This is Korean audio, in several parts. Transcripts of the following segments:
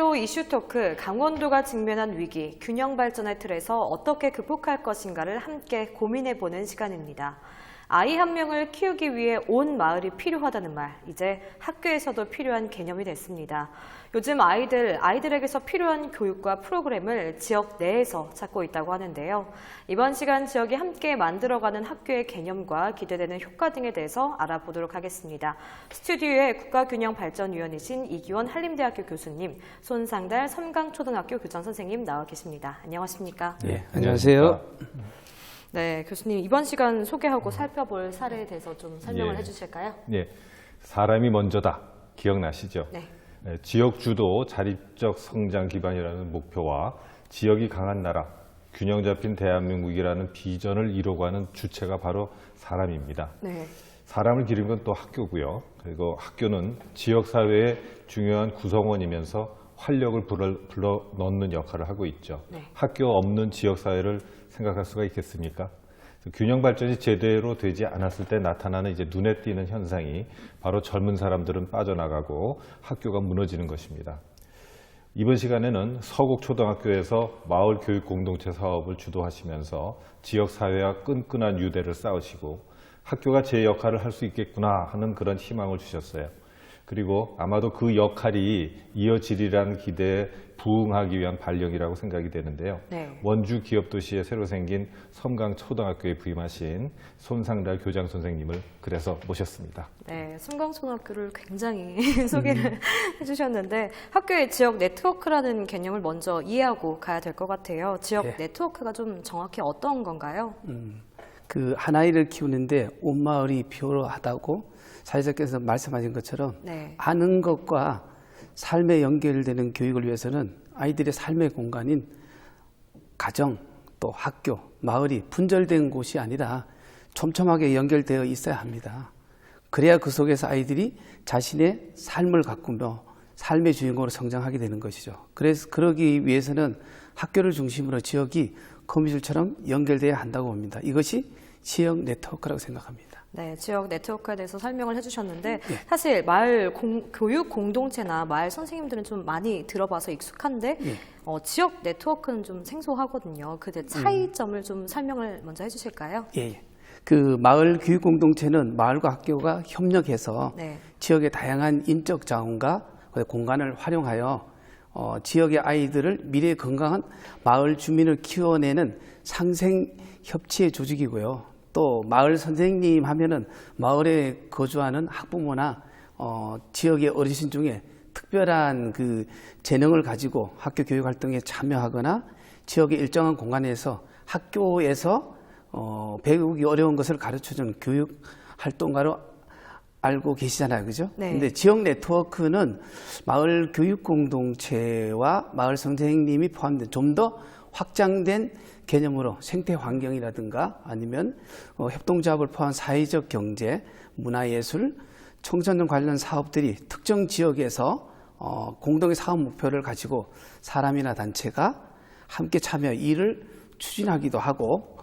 헬로 이슈 토크, 강원도가 직면한 위기, 균형 발전의 틀에서 어떻게 극복할 것인가를 함께 고민해보는 시간입니다. 아이 한 명을 키우기 위해 온 마을이 필요하다는 말, 이제 학교에서도 필요한 개념이 됐습니다. 요즘 아이들에게서 필요한 교육과 프로그램을 지역 내에서 찾고 있다고 하는데요. 이번 시간 지역이 함께 만들어가는 학교의 개념과 기대되는 효과 등에 대해서 알아보도록 하겠습니다. 스튜디오에 국가균형발전위원이신 이기원 한림대학교 교수님, 손상달 섬강초등학교 교장선생님 나와 계십니다. 안녕하십니까? 네, 안녕하세요. 네, 교수님 이번 시간 소개하고 살펴볼 사례에 대해서 좀 설명을 해주실까요? 네, 사람이 먼저다 기억나시죠? 네. 지역 주도 자립적 성장 기반이라는 목표와 지역이 강한 나라, 균형 잡힌 대한민국이라는 비전을 이루어가는 주체가 바로 사람입니다. 네. 사람을 기르는 건 또 학교고요. 그리고 학교는 지역사회의 중요한 구성원이면서 활력을 불러 넣는 역할을 하고 있죠. 네. 학교 없는 지역사회를 생각할 수가 있겠습니까? 균형 발전이 제대로 되지 않았을 때 나타나는 이제 눈에 띄는 현상이 바로 젊은 사람들은 빠져나가고 학교가 무너지는 것입니다. 이번 시간에는 서곡초등학교에서 마을 교육 공동체 사업을 주도하시면서 지역 사회와 끈끈한 유대를 쌓으시고 학교가 제 역할을 할 수 있겠구나 하는 그런 희망을 주셨어요. 그리고 아마도 그 역할이 이어지리라는 기대에 부응하기 위한 발령이라고 생각이 되는데요. 네. 원주 기업도시에 새로 생긴 섬강초등학교에 부임하신 손상달 교장 선생님을 그래서 모셨습니다. 네, 섬강초등학교를 굉장히 소개를 해주셨는데 학교의 지역 네트워크라는 개념을 먼저 이해하고 가야 될 것 같아요. 지역 네트워크가 좀 정확히 어떤 건가요? 그 한 아이를 키우는데 온 마을이 필요하다고 사회자께서 말씀하신 것처럼 아는 것과 삶에 연결되는 교육을 위해서는 아이들의 삶의 공간인 가정, 또 학교, 마을이 분절된 곳이 아니라 촘촘하게 연결되어 있어야 합니다. 그래야 그 속에서 아이들이 자신의 삶을 가꾸며 삶의 주인공으로 성장하게 되는 것이죠. 그래서 그러기 위해서는 학교를 중심으로 지역이 거미줄처럼 연결되어야 한다고 봅니다. 이것이 지역 네트워크라고 생각합니다. 네, 지역 네트워크에 대해서 설명을 해주셨는데 사실 마을 교육 공동체나 마을 선생님들은 좀 많이 들어봐서 익숙한데 지역 네트워크는 좀 생소하거든요. 그 차이점을 좀 설명을 먼저 해주실까요? 예. 그 마을 교육 공동체는 마을과 학교가 협력해서 지역의 다양한 인적 자원과 공간을 활용하여 지역의 아이들을 미래 건강한 마을 주민을 키워내는 상생 협치의 조직이고요. 또 마을 선생님 하면은 마을에 거주하는 학부모나 지역의 어르신 중에 특별한 그 재능을 가지고 학교 교육 활동에 참여하거나 지역의 일정한 공간에서 학교에서 배우기 어려운 것을 가르쳐주는 교육 활동가로 알고 계시잖아요, 그죠? 근데 지역 네트워크는 마을 교육 공동체와 마을 선생님이 포함된 좀 더 확장된 개념으로 생태 환경이라든가 아니면 협동조합을 포함한 사회적 경제, 문화예술, 청소년 관련 사업들이 특정 지역에서 공동의 사업 목표를 가지고 사람이나 단체가 함께 참여 일을 추진하기도 하고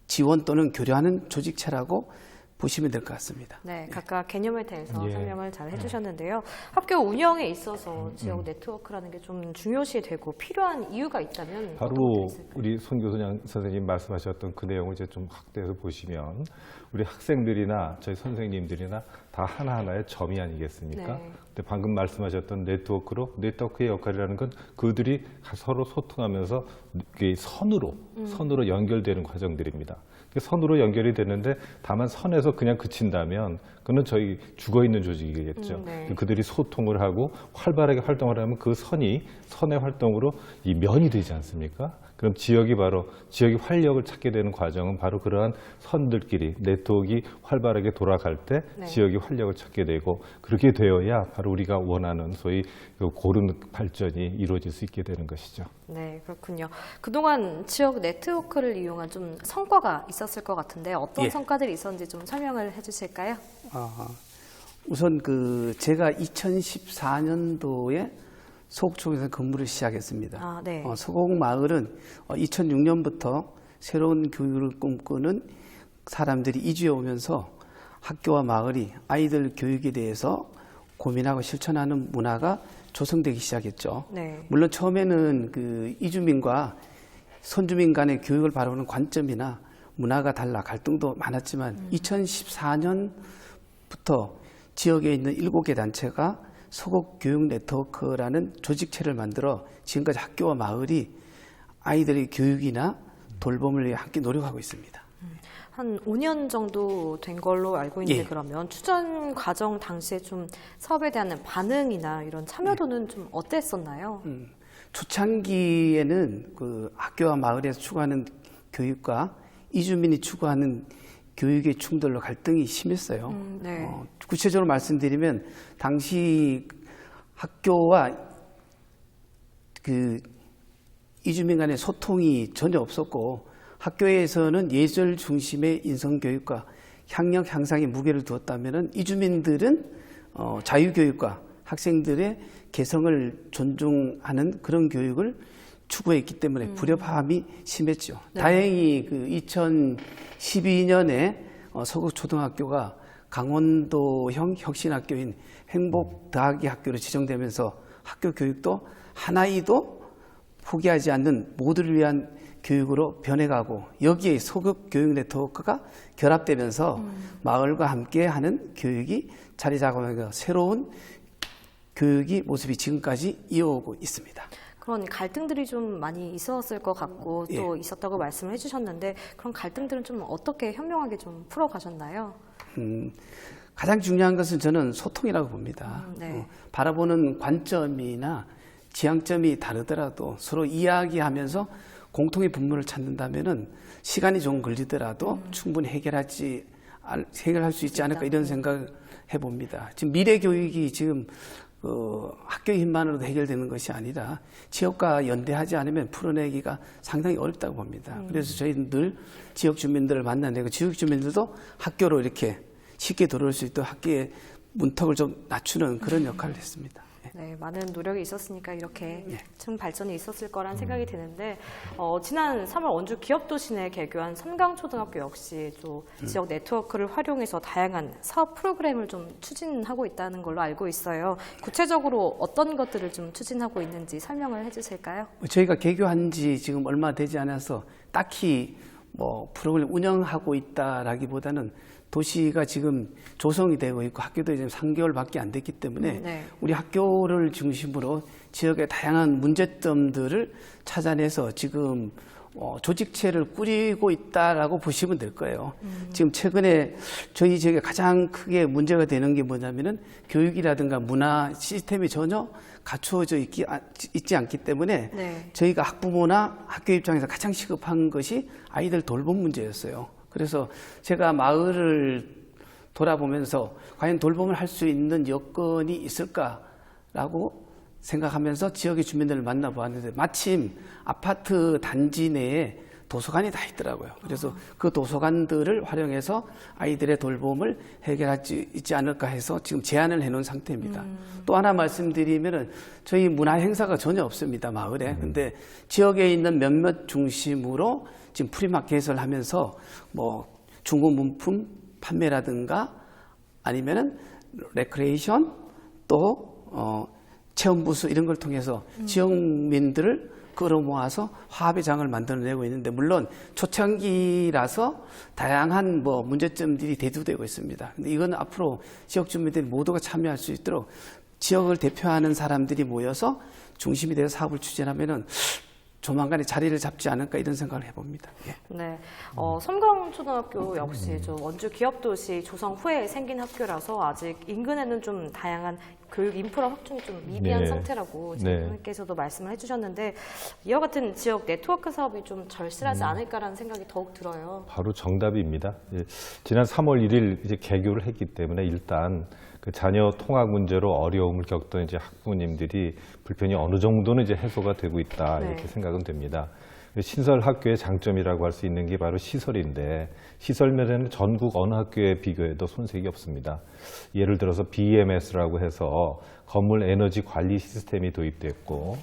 지원 또는 교류하는 조직체라고 보시면 될 것 같습니다. 네, 각각 개념에 대해서 설명을 잘 해주셨는데요. 학교 운영에 있어서 지역 네트워크라는 게 좀 중요시 되고 필요한 이유가 있다면 바로 우리 손 교수님 선생님 말씀하셨던 그 내용을 이제 좀 확대해서 보시면 우리 학생들이나 저희 선생님들이나 다 하나하나의 점이 아니겠습니까? 근데 방금 말씀하셨던 네트워크의 역할이라는 건 그들이 서로 소통하면서 선으로 연결되는 과정들입니다. 선으로 연결이 되는데 다만 선에서 그냥 그친다면 그건 저희 죽어있는 조직이겠죠. 그들이 소통을 하고 활발하게 활동을 하면 그 선의 활동으로 이 면이 되지 않습니까? 그럼 지역이 활력을 찾게 되는 과정은 바로 그러한 선들끼리 네트워크가 활발하게 돌아갈 때 지역이 활력을 찾게 되고 그렇게 되어야 바로 우리가 원하는 소위 고른 발전이 이루어질 수 있게 되는 것이죠. 네, 그렇군요. 그동안 지역 네트워크를 이용한 좀 성과가 있었을 것 같은데 어떤 성과들이 있었는지 좀 설명을 해주실까요? 우선 제가 2014년도에 서곡초에서 근무를 시작했습니다. 서곡마을은 2006년부터 새로운 교육을 꿈꾸는 사람들이 이주해 오면서 학교와 마을이 아이들 교육에 대해서 고민하고 실천하는 문화가 조성되기 시작했죠. 네. 물론 처음에는 그 이주민과 선주민 간의 교육을 바라보는 관점이나 문화가 달라 갈등도 많았지만 2014년부터 지역에 있는 7개 단체가 소국 교육 네트워크라는 조직체를 만들어 지금까지 학교와 마을이 아이들의 교육이나 돌봄을 위해 함께 노력하고 있습니다. 한 5년 정도 된 걸로 알고 있는데 예. 그러면 추천 과정 당시에 좀 사업에 대한 반응이나 이런 참여도는 좀 어땠었나요? 초창기에는 그 학교와 마을에서 추구하는 교육과 이주민이 추구하는 교육의 충돌로 갈등이 심했어요. 네. 구체적으로 말씀드리면 당시 학교와 그 이주민 간의 소통이 전혀 없었고 학교에서는 예절 중심의 인성교육과 학력 향상에 무게를 두었다면 이주민들은 자유교육과 학생들의 개성을 존중하는 그런 교육을 추구했기 때문에 불협화음이 심했죠. 네. 다행히 그 2012년에 서국초등학교가 강원도형 혁신학교인 행복더하기 학교로 지정되면서 학교 교육도 한 아이도 포기하지 않는 모두를 위한 교육으로 변해가고 여기에 소극 교육 네트워크가 결합되면서 마을과 함께하는 교육이 자리 잡아가면서 새로운 교육이 모습이 지금까지 이어오고 있습니다. 그런 갈등들이 좀 많이 있었을 것 같고 또 있었다고 말씀을 해주셨는데 그런 갈등들은 좀 어떻게 현명하게 좀 풀어가셨나요? 가장 중요한 것은 저는 소통이라고 봅니다. 네. 바라보는 관점이나 지향점이 다르더라도 서로 이야기하면서 공통의 분모를 찾는다면은 시간이 좀 걸리더라도 충분히 해결할 수 있지 않을까 이런 생각을 해봅니다. 지금 미래 교육이 지금 학교의 힘만으로도 해결되는 것이 아니라 지역과 연대하지 않으면 풀어내기가 상당히 어렵다고 봅니다. 그래서 저희는 늘 지역 주민들을 만나내고 지역 주민들도 학교로 이렇게 쉽게 들어올 수 있도록 학교의 문턱을 좀 낮추는 그런 역할을 했습니다. 네, 많은 노력이 있었으니까 이렇게 큰 발전이 있었을 거란 생각이 드는데 지난 3월 원주 기업도시 내 개교한 선강초등학교 역시 또 지역 네트워크를 활용해서 다양한 사업 프로그램을 좀 추진하고 있다는 걸로 알고 있어요. 구체적으로 어떤 것들을 좀 추진하고 있는지 설명을 해주실까요? 저희가 개교한 지 지금 얼마 되지 않아서 딱히 뭐 프로그램을 운영하고 있다라기보다는 도시가 지금 조성이 되고 있고 학교도 지금 3개월밖에 안 됐기 때문에 우리 학교를 중심으로 지역의 다양한 문제점들을 찾아내서 지금 조직체를 꾸리고 있다라고 보시면 될 거예요. 지금 최근에 저희 지역에 가장 크게 문제가 되는 게 뭐냐면은 교육이라든가 문화 시스템이 전혀 갖추어져 있지 않기 때문에 저희가 학부모나 학교 입장에서 가장 시급한 것이 아이들 돌봄 문제였어요. 그래서 제가 마을을 돌아보면서 과연 돌봄을 할 수 있는 여건이 있을까라고 생각하면서 지역의 주민들을 만나보았는데 마침 아파트 단지 내에 도서관이 다 있더라고요. 그래서 그 도서관들을 활용해서 아이들의 돌봄을 해결할 수 있지 않을까 해서 지금 제안을 해놓은 상태입니다. 또 하나 말씀드리면은 저희 문화 행사가 전혀 없습니다, 마을에. 근데 지역에 있는 몇몇 중심으로 지금 프리마켓을 하면서 뭐 중고 문품 판매라든가 아니면은 레크레이션 또 체험부스 이런 걸 통해서 지역민들을 끌어모아서 화합의 장을 만들어내고 있는데 물론 초창기라서 다양한 뭐 문제점들이 대두되고 있습니다. 근데 이건 앞으로 지역 주민들이 모두가 참여할 수 있도록 지역을 대표하는 사람들이 모여서 중심이 돼서 사업을 추진하면은 조만간에 자리를 잡지 않을까 이런 생각을 해봅니다. 네, 섬광초등학교 역시 좀 원주 기업도시 조성 후에 생긴 학교라서 아직 인근에는 좀 다양한 교육 인프라 확충이 좀 미비한 상태라고 선생님께서도 말씀을 해주셨는데 이와 같은 지역 네트워크 사업이 좀 절실하지 않을까라는 생각이 더욱 들어요. 바로 정답입니다. 지난 3월 1일 이제 개교를 했기 때문에 일단 그 자녀 통학 문제로 어려움을 겪던 이제 학부모님들이 불편이 어느 정도는 이제 해소가 되고 있다 이렇게 생각은 됩니다. 신설 학교의 장점이라고 할 수 있는 게 바로 시설인데 시설 면에는 전국 어느 학교에 비교해도 손색이 없습니다. 예를 들어서 BMS라고 해서 건물 에너지 관리 시스템이 도입됐고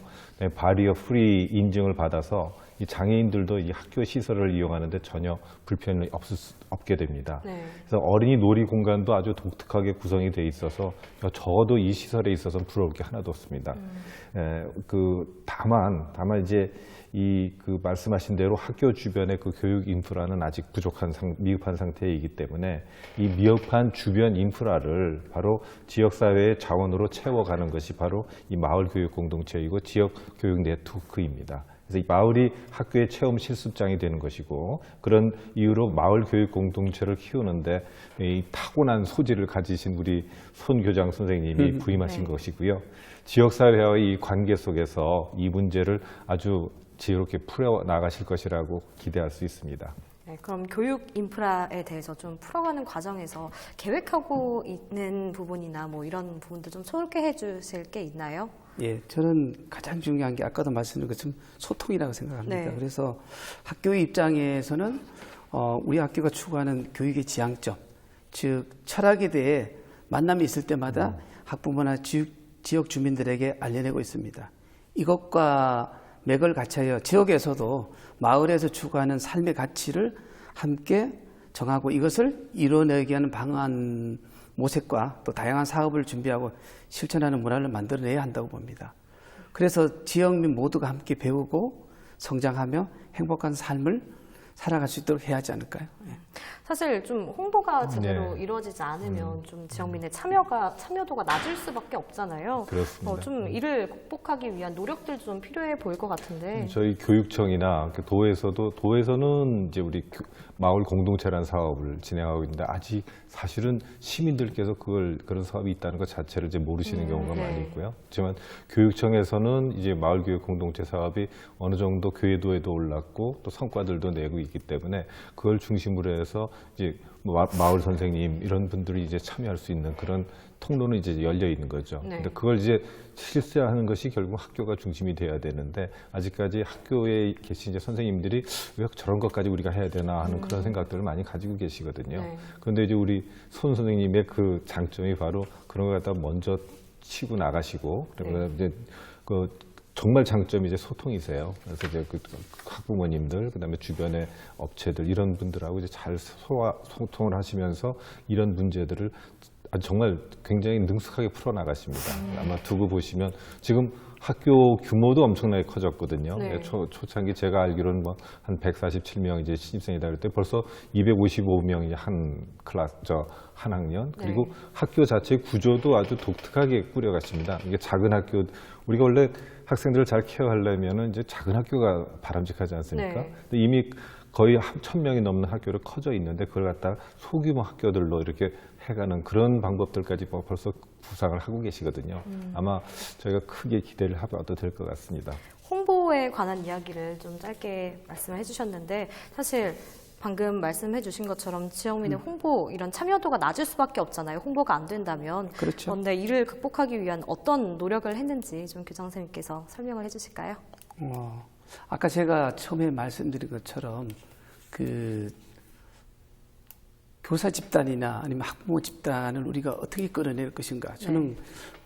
바리어 프리 인증을 받아서 이 장애인들도 이 학교 시설을 이용하는데 전혀 불편이 없게 됩니다. 네. 그래서 어린이 놀이 공간도 아주 독특하게 구성이 돼 있어서 적어도 이 시설에 있어서는 부러울 게 하나도 없습니다. 다만 이제 그 말씀하신 대로 학교 주변의 그 교육 인프라는 아직 미흡한 상태이기 때문에 이 미흡한 주변 인프라를 바로 지역사회의 자원으로 채워가는 것이 바로 이 마을 교육 공동체이고 지역 교육 네트워크입니다. 그래서 이 마을이 학교의 체험 실습장이 되는 것이고, 그런 이유로 마을 교육 공동체를 키우는데 이 타고난 소질을 가지신 우리 손 교장 선생님이 부임하신 것이고요. 지역사회와의 이 관계 속에서 이 문제를 아주 지혜롭게 풀어나가실 것이라고 기대할 수 있습니다. 네, 그럼 교육 인프라에 대해서 좀 풀어가는 과정에서 계획하고 있는 부분이나 뭐 이런 부분도 좀 소개해 주실 게 있나요? 예, 저는 가장 중요한 게 아까도 말씀드린 것처럼 소통이라고 생각합니다. 네. 그래서 학교의 입장에서는 우리 학교가 추구하는 교육의 지향점, 즉 철학에 대해 만남이 있을 때마다 학부모나 지역 주민들에게 알려내고 있습니다. 이것과 맥을 같이하여 지역에서도 마을에서 추구하는 삶의 가치를 함께 정하고 이것을 이뤄내기 위한 방안 모색과 또 다양한 사업을 준비하고 실천하는 문화를 만들어내야 한다고 봅니다. 그래서 지역민 모두가 함께 배우고 성장하며 행복한 삶을 살아갈 수 있도록 해야 하지 않을까요? 사실 좀 홍보가 제대로 이루어지지 않으면 좀 지역민의 참여도가 낮을 수밖에 없잖아요. 그렇습니다. 좀 이를 극복하기 위한 노력들도 좀 필요해 보일 것 같은데. 저희 교육청이나 도에서는 이제 우리 마을 공동체라는 사업을 진행하고 있는데 아직 사실은 시민들께서 그런 사업이 있다는 것 자체를 이제 모르시는 경우가 많이 있고요. 하지만 교육청에서는 이제 마을 교육 공동체 사업이 어느 정도 교회도에도 올랐고 또 성과들도 내고 있기 때문에 그걸 중심으로 해서 이제 마을 선생님 이런 분들이 이제 참여할 수 있는 그런 통로는 이제 열려 있는 거죠. 네. 근데 그걸 이제 실시하는 것이 결국 학교가 중심이 돼야 되는데 아직까지 학교에 계신 이제 선생님들이 왜 저런 것까지 우리가 해야 되나 하는 그런 생각들을 많이 가지고 계시거든요. 네. 그런데 이제 우리 손 선생님의 그 장점이 바로 그런 걸 갖다 먼저 치고 나가시고 그리고 이제 정말 장점이 이제 소통이세요. 그래서 이제 그 학부모님들, 그다음에 주변의 업체들 이런 분들하고 이제 잘 소통을 하시면서 이런 문제들을 아주 정말 굉장히 능숙하게 풀어나가십니다. 아마 두고 보시면 지금 학교 규모도 엄청나게 커졌거든요. 네. 초창기 제가 알기로는 한 147명 이제 신입생이다 그럴 때 벌써 255명이 한 학년. 그리고 학교 자체의 구조도 아주 독특하게 꾸려갔습니다. 이게 작은 학교, 우리가 원래 학생들을 잘 케어하려면은 이제 작은 학교가 바람직하지 않습니까? 네. 근데 이미 거의 1,000명이 넘는 학교를 커져 있는데 그걸 갖다가 소규모 학교들로 이렇게 해가는 그런 방법들까지 벌써 구상을 하고 계시거든요. 아마 저희가 크게 기대를 해봐도 될 것 같습니다. 홍보에 관한 이야기를 좀 짧게 말씀을 해주셨는데 사실 방금 말씀해 주신 것처럼 지역민의 홍보 이런 참여도가 낮을 수밖에 없잖아요. 홍보가 안 된다면. 그렇죠. 그런데 이를 극복하기 위한 어떤 노력을 했는지 좀 교장 선생님께서 설명을 해주실까요? 아까 제가 처음에 말씀드린 것처럼 그 교사 집단이나 아니면 학부모 집단을 우리가 어떻게 끌어낼 것인가. 저는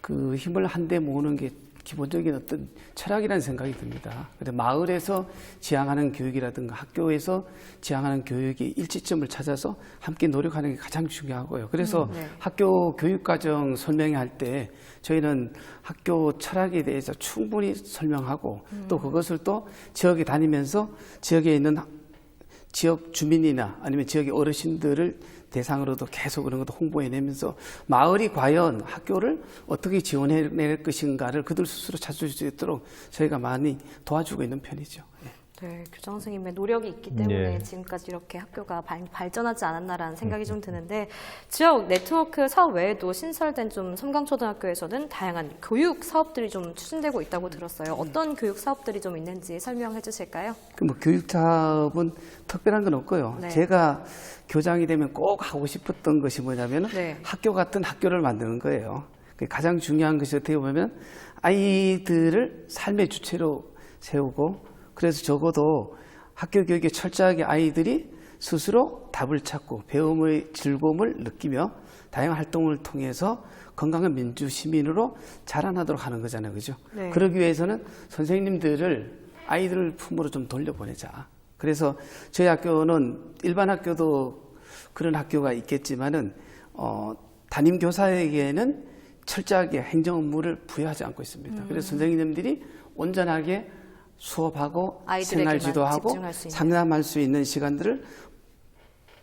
그 힘을 한데 모으는 게 기본적인 어떤 철학이라는 생각이 듭니다. 근데 마을에서 지향하는 교육이라든가 학교에서 지향하는 교육의 일치점을 찾아서 함께 노력하는 게 가장 중요하고요. 그래서 학교 교육과정 설명할 때 저희는 학교 철학에 대해서 충분히 설명하고 또 그것을 또 지역에 다니면서 지역에 있는 지역 주민이나 아니면 지역의 어르신들을 대상으로도 계속 그런 것도 홍보해내면서 마을이 과연 학교를 어떻게 지원해낼 것인가를 그들 스스로 찾을 수 있도록 저희가 많이 도와주고 있는 편이죠. 네, 교장 선생님의 노력이 있기 때문에 지금까지 이렇게 학교가 발전하지 않았나라는 생각이 좀 드는데 지역 네트워크 사업 외에도 신설된 좀 섬강초등학교에서는 다양한 교육 사업들이 좀 추진되고 있다고 들었어요. 어떤 교육 사업들이 좀 있는지 설명해 주실까요? 교육 사업은 특별한 건 없고요. 네. 제가 교장이 되면 꼭 하고 싶었던 것이 뭐냐면 네. 학교 같은 학교를 만드는 거예요. 가장 중요한 것이 어떻게 보면 아이들을 삶의 주체로 세우고 그래서 적어도 학교 교육에 철저하게 아이들이 스스로 답을 찾고 배움의 즐거움을 느끼며 다양한 활동을 통해서 건강한 민주 시민으로 자라나도록 하는 거잖아요. 그죠? 네. 그러기 위해서는 선생님들을 아이들 품으로 좀 돌려보내자. 그래서 저희 학교는 일반 학교도 그런 학교가 있겠지만은 담임 교사에게는 철저하게 행정 업무를 부여하지 않고 있습니다. 그래서 선생님들이 온전하게 수업하고 생활 지도하고 상담할 수 있는 시간들을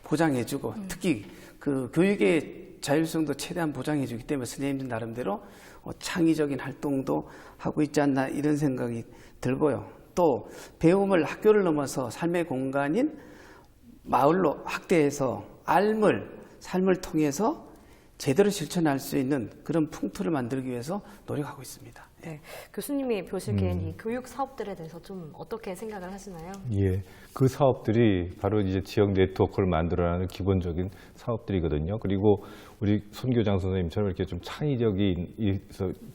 보장해주고 특히 그 교육의 자율성도 최대한 보장해주기 때문에 선생님들 나름대로 창의적인 활동도 하고 있지 않나 이런 생각이 들고요. 또 배움을 학교를 넘어서 삶의 공간인 마을로 확대해서 삶을 통해서 제대로 실천할 수 있는 그런 풍토를 만들기 위해서 노력하고 있습니다. 네, 교수님이 보시기엔 이 교육 사업들에 대해서 좀 어떻게 생각을 하시나요? 예, 그 사업들이 바로 이제 지역 네트워크를 만들어내는 기본적인 사업들이거든요. 그리고 우리 손교장 선생님처럼 이렇게 좀 창의적인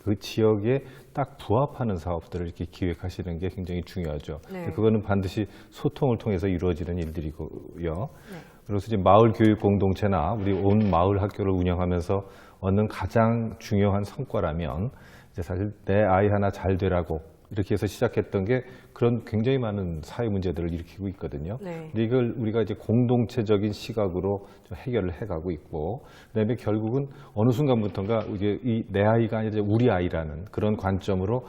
그 지역에 딱 부합하는 사업들을 이렇게 기획하시는 게 굉장히 중요하죠. 네. 그거는 반드시 소통을 통해서 이루어지는 일들이고요. 네. 그래서 이제 마을 교육 공동체나 우리 온 마을 학교를 운영하면서 얻는 가장 중요한 성과라면 이제 사실 내 아이 하나 잘 되라고 이렇게 해서 시작했던 게 그런 굉장히 많은 사회 문제들을 일으키고 있거든요. 네. 근데 이걸 우리가 이제 공동체적인 시각으로 좀 해결을 해가고 있고, 그다음에 결국은 어느 순간부터인가 이게 이 내 아이가 아니라 우리 아이라는 그런 관점으로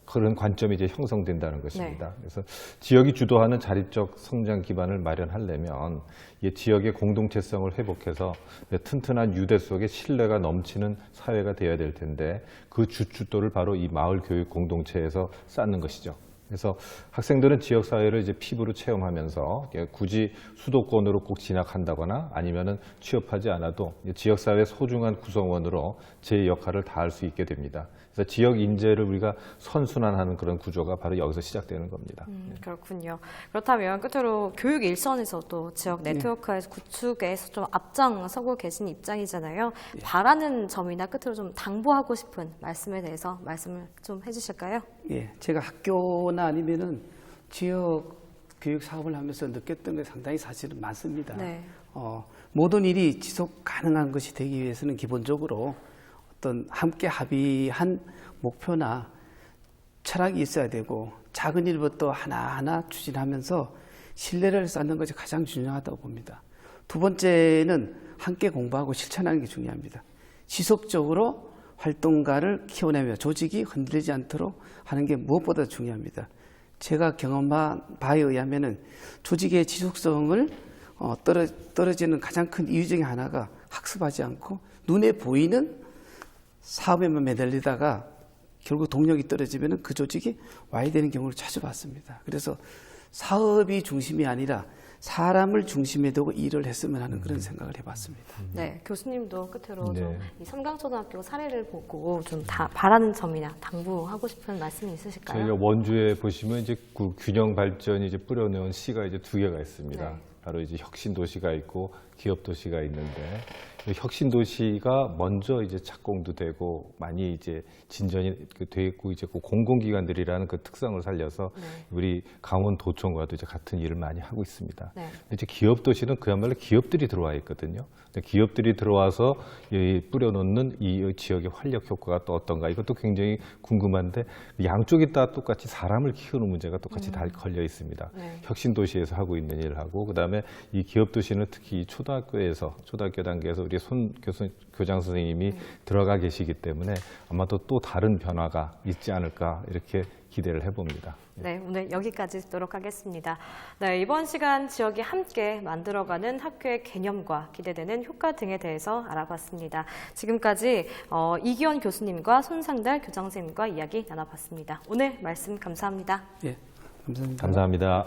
그런 관점이 이제 형성된다는 것입니다. 네. 그래서 지역이 주도하는 자립적 성장 기반을 마련하려면 이 지역의 공동체성을 회복해서 튼튼한 유대 속에 신뢰가 넘치는 사회가 되어야 될 텐데 그 주춧돌을 바로 이 마을 교육 공동체에서 쌓는 것이죠. 그래서 학생들은 지역사회를 이제 피부로 체험하면서 굳이 수도권으로 꼭 진학한다거나 아니면은 취업하지 않아도 지역사회 소중한 구성원으로 제 역할을 다할 수 있게 됩니다. 그래서 지역 인재를 우리가 선순환하는 그런 구조가 바로 여기서 시작되는 겁니다. 그렇군요. 그렇다면 끝으로 교육 일선에서도 지역 네트워크의 구축에서 좀 앞장서고 계신 입장이잖아요. 예. 바라는 점이나 끝으로 좀 당부하고 싶은 말씀에 대해서 말씀을 좀 해주실까요? 예, 제가 학교나 아니면은 지역 교육 사업을 하면서 느꼈던 게 상당히 사실은 많습니다. 네. 모든 일이 지속 가능한 것이 되기 위해서는 기본적으로 어떤 함께 합의한 목표나 철학이 있어야 되고 작은 일부터 하나하나 추진하면서 신뢰를 쌓는 것이 가장 중요하다고 봅니다. 두 번째는 함께 공부하고 실천하는 게 중요합니다. 지속적으로 활동가를 키워내며 조직이 흔들리지 않도록 하는 게 무엇보다 중요합니다. 제가 경험한 바에 의하면은 조직의 지속성을 떨어지는 가장 큰 이유 중에 하나가 학습하지 않고 눈에 보이는 사업에만 매달리다가 결국 동력이 떨어지면 그 조직이 와야 되는 경우를 자주 봤습니다. 그래서 사업이 중심이 아니라 사람을 중심에 두고 일을 했으면 하는 그런 생각을 해봤습니다. 네, 교수님도 끝으로 좀 이 삼강초등학교 사례를 보고 좀 다 바라는 점이나 당부하고 싶은 말씀이 있으실까요? 저희가 원주에 보시면 이제 그 균형 발전이 이제 뿌려놓은 시가 이제 두 개가 있습니다. 네. 바로 이제 혁신 도시가 있고 기업 도시가 있는데 혁신 도시가 먼저 이제 착공도 되고 많이 이제 진전이 돼 있고 이제 그 공공기관들이라는 그 특성을 살려서 네. 우리 강원도청과도 이제 같은 일을 많이 하고 있습니다. 네. 이제 기업 도시는 그야말로 기업들이 들어와 있거든요. 기업들이 들어와서 뿌려놓는 이 지역의 활력 효과가 또 어떤가 이것도 굉장히 궁금한데 양쪽이 다 똑같이 사람을 키우는 문제가 똑같이 다 걸려 있습니다. 네. 혁신 도시에서 하고 있는 일을 하고 그다음에 이 기업 도시는 특히 초등학교에서 초등학교 단계에서 우리 손 교장 선생님이 들어가 계시기 때문에 아마도 또 다른 변화가 있지 않을까 이렇게 기대를 해봅니다. 네, 오늘 여기까지 듣도록 하겠습니다. 네, 이번 시간 지역이 함께 만들어가는 학교의 개념과 기대되는 효과 등에 대해서 알아봤습니다. 지금까지 이기원 교수님과 손상달 교장 선생님과 이야기 나눠봤습니다. 오늘 말씀 감사합니다. 예, 감사합니다. 감사합니다.